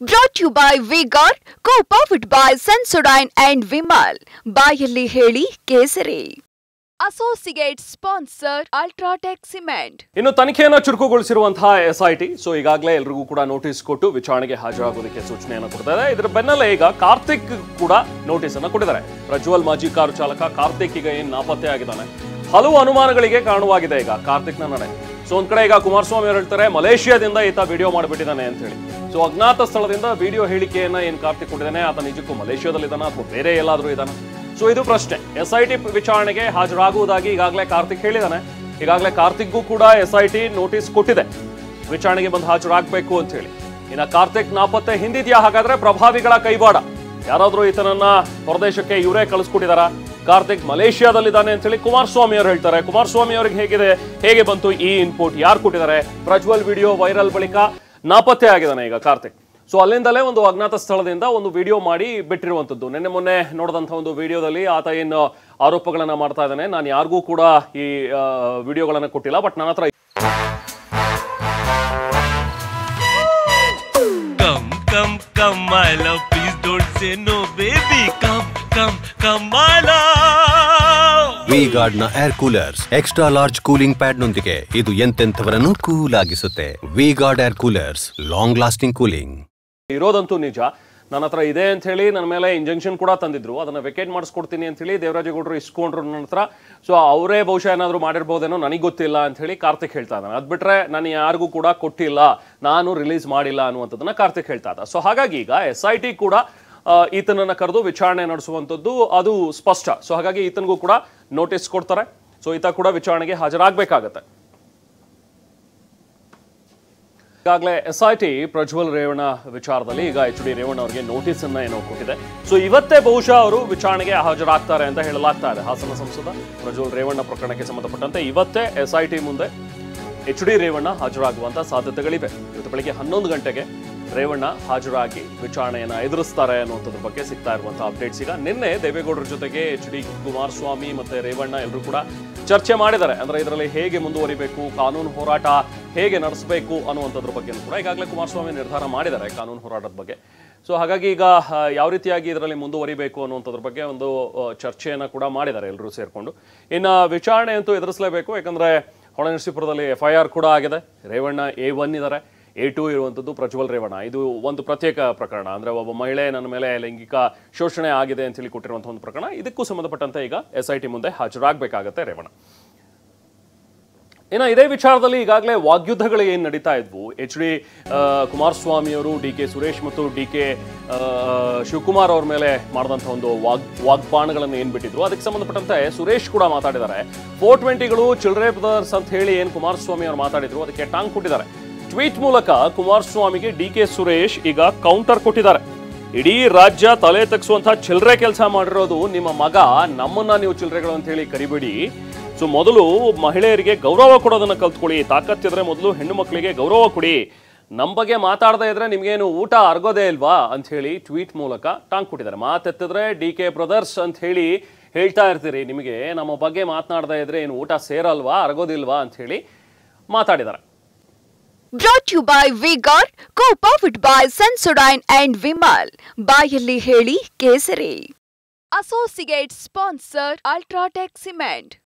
Brought to you by V-Guard, co-powered by Sensodyne and Vimal. ಬಾಯಲ್ಲಿ ಹೇಳಿ ಕೇಸರಿ. Associate sponsor Ultratech Cement. ಇನ್ನು ತನಿಖೆಯನ್ನು ಚುರುಕುಗೊಳಿಸಿರುವಂತಹ ಎಸ್ಐಟಿ ಈಗಾಗಲೇ ಎಲ್ಲರಿಗೂ ಕೂಡ ನೋಟಿಸ್ ಕೊಟ್ಟು ವಿಚಾರಣೆಗೆ ಹಾಜರಾಗೋದಕ್ಕೆ ಸೂಚನೆಯನ್ನು ಕೊಡ್ತಾರೆ. ಇದರ ಬೆನ್ನಲ್ಲೇ ಈಗ ಕಾರ್ತಿಕ್ ಕೂಡ ನೋಟಿಸ್ ಅನ್ನು ಕೊಟ್ಟಿದ್ದಾರೆ. ಪ್ರಜ್ವಲ್ ಮಾಜಿ ಕಾರು ಚಾಲಕ ಕಾರ್ತಿಕ್ ಈಗ ಏನು ನಾಪತ್ತೆ ಆಗಿದ್ದಾನೆ. ಹಲವು ಅನುಮಾನಗಳಿಗೆ ಕಾರಣವಾಗಿದೆ ಈಗ ಕಾರ್ತಿಕ್ನ ನಡೆ. ಒಂದ್ ಕಡೆ ಈಗ ಕುಮಾರಸ್ವಾಮಿ ಅವರು ಹೇಳ್ತಾರೆ ಮಲೇಷಿಯಾದಿಂದ ಈತ ವಿಡಿಯೋ ಮಾಡಿಬಿಟ್ಟಿದ್ದಾನೆ ಅಂತ ಹೇಳಿ. ಅಜ್ಞಾತ ಸ್ಥಳದಿಂದ ವಿಡಿಯೋ ಹೇಳಿಕೆಯನ್ನ ಏನ್ ಕಾರ್ತಿಕ್ ಕೊಟ್ಟಿದ್ದಾನೆ, ಆತ ನಿಜಕ್ಕೂ ಮಲೇಷಿಯಾದಲ್ಲಿದ್ದಾನ ಅಥವಾ ಬೇರೆ ಎಲ್ಲಾದ್ರೂ ಇದ್ದಾನ? ಇದು ಪ್ರಶ್ನೆ. ಎಸ್ಐಟಿ ವಿಚಾರಣೆಗೆ ಹಾಜರಾಗುವುದಾಗಿ ಈಗಾಗಲೇ ಕಾರ್ತಿಕ್ ಹೇಳಿದಾನೆ. ಈಗಾಗಲೇ ಕಾರ್ತಿಕ್ಗೂ ಕೂಡ ಎಸ್ಐಟಿ ನೋಟಿಸ್ ಕೊಟ್ಟಿದೆ, ವಿಚಾರಣೆಗೆ ಬಂದು ಹಾಜರಾಗಬೇಕು ಅಂತ ಹೇಳಿ. ಇನ್ನ ಕಾರ್ತಿಕ್ ನಾಪತ್ತೆ ಹಿಂದಿದ್ಯಾ? ಹಾಗಾದ್ರೆ ಪ್ರಭಾವಿಗಳ ಕೈವಾಡ, ಯಾರಾದ್ರೂ ಈತನನ್ನ ಹೊರದೇಶಕ್ಕೆ ಇವರೇ ಕಳಿಸ್ಕೊಟ್ಟಿದಾರ? ಕಾರ್ತಿಕ್ ಮಲೇಷಿಯಾದಲ್ಲಿದ್ದಾನೆ ಅಂತ ಹೇಳಿ ಕುಮಾರಸ್ವಾಮಿ ಅವರು ಹೇಳ್ತಾರೆ. ಕುಮಾರಸ್ವಾಮಿ ಅವರಿಗೆ ಹೇಗೆ ಬಂತು ಈ ಇನ್ಪುಟ್? ಯಾರು ಕೊಟ್ಟಿದ್ದಾರೆ? ಪ್ರಜ್ವಲ್ ವಿಡಿಯೋ ವೈರಲ್ ಬಳಿಕ ನಾಪತ್ತೆ ಆಗಿದ್ದಾನೆ ಈಗ ಕಾರ್ತಿಕ್. ಅಲ್ಲಿಂದಲೇ ಒಂದು ಅಜ್ಞಾತ ಸ್ಥಳದಿಂದ ಒಂದು ವಿಡಿಯೋ ಮಾಡಿ ಬಿಟ್ಟಿರುವಂತದ್ದು. ನಿನ್ನೆ ಮೊನ್ನೆ ನೋಡಿದಂತಹ ಒಂದು ವಿಡಿಯೋದಲ್ಲಿ ಆತ ಏನು ಆರೋಪಗಳನ್ನ ಮಾಡ್ತಾ ಇದ್ದಾನೆ, ನಾನು ಯಾರಿಗೂ ಕೂಡ ಈ ವಿಡಿಯೋಗಳನ್ನ ಕೊಟ್ಟಿಲ್ಲ, ಬಟ್ ನನ್ನ ಹತ್ರ V-Guard ನ air coolers extra large cooling pad ನೊಂದಿಗೆ ಇದು ಎಂತೆಂಥವರನ್ನು ಕೂಲ್ ಆಗಿಸುತ್ತೆ. V-Guard air coolers, long lasting cooling. ಇರೋದಂತೂ ನಿಜ. ನನ್ನ ಹತ್ರ ಇದೆ ಅಂತ ಹೇಳಿ ನನ್ನ ಮೇಲೆ ಇಂಜೆಕ್ಷನ್ ಕೂಡ ತಂದಿದ್ರು, ಅದನ್ನ ವೆಕೇಟ್ ಮಾಡಿಸ್ಕೊಡ್ತೀನಿ ಅಂತ ಹೇಳಿ ದೇವರಾಜೇಗೌಡರು ಇಸ್ಕೊಂಡ್ರು ನನ್ನ ಹತ್ರ. ಅವರೇ ಬಹುಶಃ ಏನಾದ್ರು ಮಾಡಿರ್ಬೋದೇನೋ, ನನಗೆ ಗೊತ್ತಿಲ್ಲ ಅಂತ ಹೇಳಿ ಕಾರ್ತಿಕ್ ಹೇಳ್ತಾ ಇದ್ದಾನೆ. ಅದ್ ಬಿಟ್ರೆ ನಾನು ಯಾರಿಗೂ ಕೂಡ ಕೊಟ್ಟಿಲ್ಲ, ನಾನು ರಿಲೀಸ್ ಮಾಡಿಲ್ಲ ಅನ್ನುವಂಥದ್ದನ್ನ ಕಾರ್ತಿಕ್ ಹೇಳ್ತಾ ಇದ್ದ. ಹಾಗಾಗಿ ಈಗ SIT ಕೂಡ ಈತನನ್ನ ಕರೆದು ವಿಚಾರಣೆ ನಡೆಸುವಂಥದ್ದು ಅದು ಸ್ಪಷ್ಟ. ಹಾಗಾಗಿ ಈತನಿಗೂ ಕೂಡ ನೋಟಿಸ್ ಕೊಡ್ತಾರೆ. ಈತ ಕೂಡ ವಿಚಾರಣೆಗೆ ಹಾಜರಾಗಬೇಕಾಗತ್ತೆ. ಈಗಾಗಲೇ SIT ಪ್ರಜ್ವಲ್ ರೇವಣ್ಣ ವಿಚಾರದಲ್ಲಿ ಈಗ HD ರೇವಣ್ಣ ಅವರಿಗೆ ನೋಟಿಸ್ ಅನ್ನ ಏನೋ ಕೊಟ್ಟಿದೆ. ಇವತ್ತೇ ಬಹುಶಃ ಅವರು ವಿಚಾರಣೆಗೆ ಹಾಜರಾಗ್ತಾರೆ ಅಂತ ಹೇಳಲಾಗ್ತಾ ಇದೆ. ಹಾಸನ ಸಂಸದ ಪ್ರಜ್ವಲ್ ರೇವಣ್ಣ ಪ್ರಕರಣಕ್ಕೆ ಸಂಬಂಧಪಟ್ಟಂತೆ ಇವತ್ತೇ SIT ಮುಂದೆ HD ರೇವಣ್ಣ ಹಾಜರಾಗುವಂತ ಸಾಧ್ಯತೆಗಳಿವೆ. ಇವತ್ತು ಬೆಳಿಗ್ಗೆ 11 ಗಂಟೆಗೆ ರೇವಣ್ಣ ಹಾಜರಾಗಿ ವಿಚಾರಣೆಯನ್ನ ಎದುರಿಸ್ತಾರೆ ಅನ್ನುವಂಥದ್ರ ಬಗ್ಗೆ ಸಿಗ್ತಾ ಇರುವಂತಹ ಅಪ್ಡೇಟ್ಸ್. ಈಗ ನಿನ್ನೆ ದೇವೇಗೌಡರ ಜೊತೆಗೆ HD ಕುಮಾರಸ್ವಾಮಿ ಮತ್ತೆ ರೇವಣ್ಣ ಎಲ್ಲರೂ ಕೂಡ ಚರ್ಚೆ ಮಾಡಿದ್ದಾರೆ. ಅಂದ್ರೆ ಇದರಲ್ಲಿ ಹೇಗೆ ಮುಂದುವರಿಬೇಕು, ಕಾನೂನು ಹೋರಾಟ ಹೇಗೆ ನಡೆಸಬೇಕು ಅನ್ನುವಂಥದ್ರ ಬಗ್ಗೆ ಕೂಡ ಈಗಾಗಲೇ ಕುಮಾರಸ್ವಾಮಿ ನಿರ್ಧಾರ ಮಾಡಿದ್ದಾರೆ ಕಾನೂನು ಹೋರಾಟದ ಬಗ್ಗೆ. ಹಾಗಾಗಿ ಈಗ ಯಾವ ರೀತಿಯಾಗಿ ಇದರಲ್ಲಿ ಮುಂದುವರಿಬೇಕು ಅನ್ನುವಂಥದ್ರ ಬಗ್ಗೆ ಒಂದು ಚರ್ಚೆಯನ್ನ ಕೂಡ ಮಾಡಿದ್ದಾರೆ ಎಲ್ಲರೂ ಸೇರ್ಕೊಂಡು. ಇನ್ನು ವಿಚಾರಣೆ ಅಂತೂ ಎದುರಿಸಲೇಬೇಕು, ಯಾಕಂದ್ರೆ ಹೊಳೆನರಸೀಪುರದಲ್ಲಿ FIR ಕೂಡ ಆಗಿದೆ. ರೇವಣ್ಣ A1 ಇದ್ದಾರೆ, A2 ಇರುವಂಥದ್ದು ಪ್ರಜ್ವಲ್ ರೇವಣ್ಣ. ಇದು ಒಂದು ಪ್ರತ್ಯೇಕ ಪ್ರಕರಣ. ಅಂದ್ರೆ ಒಬ್ಬ ಮಹಿಳೆ ನನ್ನ ಮೇಲೆ ಲೈಂಗಿಕ ಶೋಷಣೆ ಆಗಿದೆ ಅಂತ ಹೇಳಿ ಕೊಟ್ಟಿರುವಂತಹ ಒಂದು ಪ್ರಕರಣ. ಇದಕ್ಕೂ ಸಂಬಂಧಪಟ್ಟಂತೆ ಈಗ SIT ಮುಂದೆ ಹಾಜರಾಗಬೇಕಾಗತ್ತೆ ರೇವಣ್ಣ. ಇನ್ನು ಇದೇ ವಿಚಾರದಲ್ಲಿ ಈಗಾಗಲೇ ವಾಗ್ಯುದ್ಧಗಳು ಏನು ನಡೀತಾ ಇದ್ವು, HD ಕುಮಾರಸ್ವಾಮಿ ಅವರು DK ಸುರೇಶ್ ಮತ್ತು DK ಶಿವಕುಮಾರ್ ಅವ್ರ ಮೇಲೆ ಮಾಡಿದಂಥ ಒಂದು ವಾಗ್ಬಾಣಗಳನ್ನು ಏನು ಬಿಟ್ಟಿದ್ರು, ಅದಕ್ಕೆ ಸಂಬಂಧಪಟ್ಟಂತೆ ಸುರೇಶ್ ಕೂಡ ಮಾತಾಡಿದ್ದಾರೆ. 420ಗಳು ಚಿಲ್ಡ್ರೆ ಬ್ರದರ್ಸ್ ಅಂತ ಹೇಳಿ ಏನು ಕುಮಾರಸ್ವಾಮಿ ಅವರು ಮಾತಾಡಿದ್ರು, ಅದಕ್ಕೆ ಟಾಂಗ್ ಕೊಟ್ಟಿದ್ದಾರೆ. ಟ್ವೀಟ್ ಮೂಲಕ ಕುಮಾರಸ್ವಾಮಿಗೆ DK ಸುರೇಶ್ ಈಗ ಕೌಂಟರ್ ಕೊಟ್ಟಿದ್ದಾರೆ. ಇಡೀ ರಾಜ್ಯ ತಲೆ ತಗ್ಸುವಂತಹ ಚಿಲ್ರೆ ಕೆಲಸ ಮಾಡಿರೋದು ನಿಮ್ಮ ಮಗ, ನಮ್ಮನ್ನ ನೀವು ಚಿಲ್ರೆಗಳು ಅಂತ ಹೇಳಿ ಕರಿಬೇಡಿ. ಮೊದಲು ಮಹಿಳೆಯರಿಗೆ ಗೌರವ ಕೊಡೋದನ್ನ ಕಲ್ತ್ಕೊಳ್ಳಿ, ತಾಕತ್ತಿದ್ರೆ ಮೊದಲು ಹೆಣ್ಣು ಮಕ್ಕಳಿಗೆ ಗೌರವ ಕೊಡಿ, ನಮ್ಮ ಬಗ್ಗೆ ಮಾತಾಡದೇ ಇದ್ರೆ ನಿಮ್ಗೇನು ಊಟ ಅರ್ಗೋದೇ ಇಲ್ವಾ ಅಂತ ಹೇಳಿ ಟ್ವೀಟ್ ಮೂಲಕ ಟಾಂಗ್ ಕೊಟ್ಟಿದ್ದಾರೆ. ಮಾತೆತ್ತಿದ್ರೆ DK ಬ್ರದರ್ಸ್ ಅಂತ ಹೇಳಿ ಹೇಳ್ತಾ ಇರ್ತೀರಿ, ನಿಮಗೆ ನಮ್ಮ ಬಗ್ಗೆ ಮಾತನಾಡದೇ ಇದ್ರೆ ಏನು ಊಟ ಸೇರಲ್ವಾ, ಅರ್ಗೋದಿಲ್ವಾ ಅಂತ ಹೇಳಿ ಮಾತಾಡಿದ್ದಾರೆ. Brought to you by V-Guard, co-powered by Sensodyne and Vimal. ಬಾಯಲ್ಲಿ ಹೇಳಿ ಕೇಸರಿ. Associate sponsor Ultratech Cement.